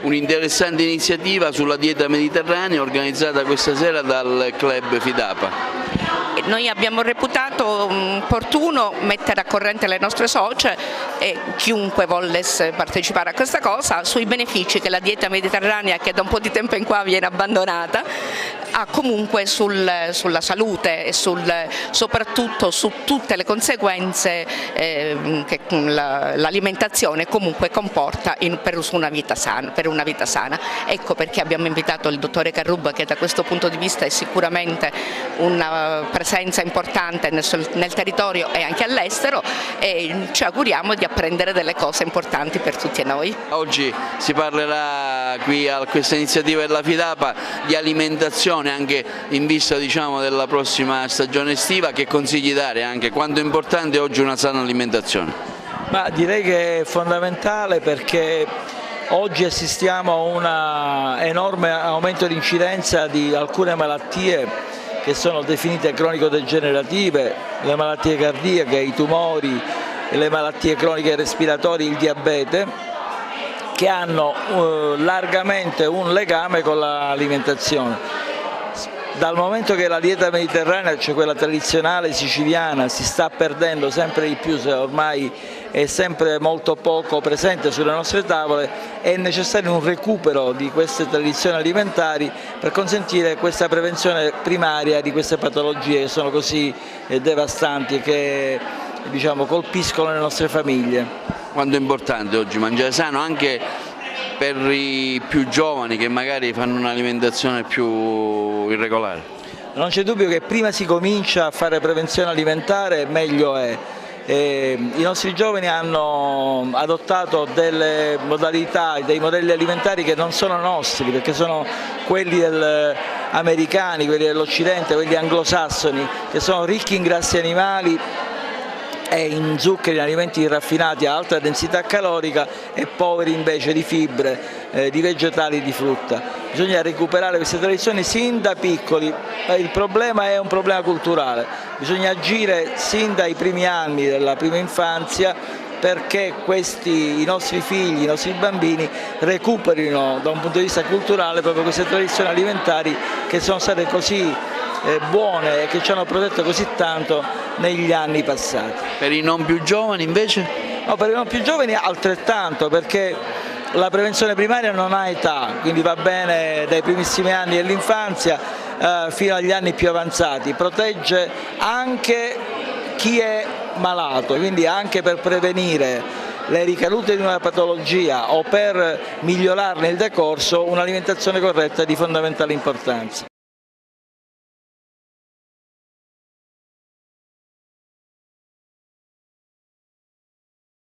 un'interessante iniziativa sulla dieta mediterranea organizzata questa sera dal Club Fidapa. Noi abbiamo reputato opportuno mettere a corrente le nostre socie e chiunque volesse partecipare a questa cosa sui benefici che la dieta mediterranea, che da un po' di tempo in qua viene abbandonata, ha comunque sulla salute e soprattutto su tutte le conseguenze che l'alimentazione comunque comporta per una vita sana. Ecco perché abbiamo invitato il dottore Carrubba, che da questo punto di vista è sicuramente una presenza importante nel territorio e anche all'estero, e ci auguriamo di apprendere delle cose importanti per tutti noi. Oggi si parlerà qui a questa iniziativa della Fidapa di alimentazione, anche in vista della prossima stagione estiva. Che consigli dare, anche quanto è importante oggi una sana alimentazione? Ma direi che è fondamentale, perché oggi assistiamo a un enorme aumento di incidenza di alcune malattie che sono definite cronico-degenerative, le malattie cardiache, i tumori, le malattie croniche respiratorie, il diabete, che hanno largamente un legame con l'alimentazione. Dal momento che la dieta mediterranea, cioè quella tradizionale siciliana, si sta perdendo sempre di più, ormai è sempre molto poco presente sulle nostre tavole, è necessario un recupero di queste tradizioni alimentari per consentire questa prevenzione primaria di queste patologie che sono così devastanti e che colpiscono le nostre famiglie. Quanto è importante oggi mangiare sano, anche per i più giovani che magari fanno un'alimentazione più irregolare? Non c'è dubbio che prima si comincia a fare prevenzione alimentare meglio è. I nostri giovani hanno adottato delle modalità, dei modelli alimentari che non sono nostri, perché sono quelli americani, quelli dell'Occidente, quelli anglosassoni, che sono ricchi in grassi animali e in zuccheri, in alimenti raffinati a alta densità calorica, e poveri invece di fibre, di vegetali e di frutta. Bisogna recuperare queste tradizioni sin da piccoli. Il problema è un problema culturale, bisogna agire sin dai primi anni della prima infanzia perché i nostri figli, i nostri bambini recuperino da un punto di vista culturale proprio queste tradizioni alimentari che sono state così buone e che ci hanno protetto così tanto negli anni passati. Per i non più giovani invece? No, per i non più giovani altrettanto, perché la prevenzione primaria non ha età, quindi va bene dai primissimi anni dell'infanzia fino agli anni più avanzati, protegge anche chi è malato, quindi anche per prevenire le ricadute di una patologia o per migliorarne il decorso, un'alimentazione corretta è di fondamentale importanza.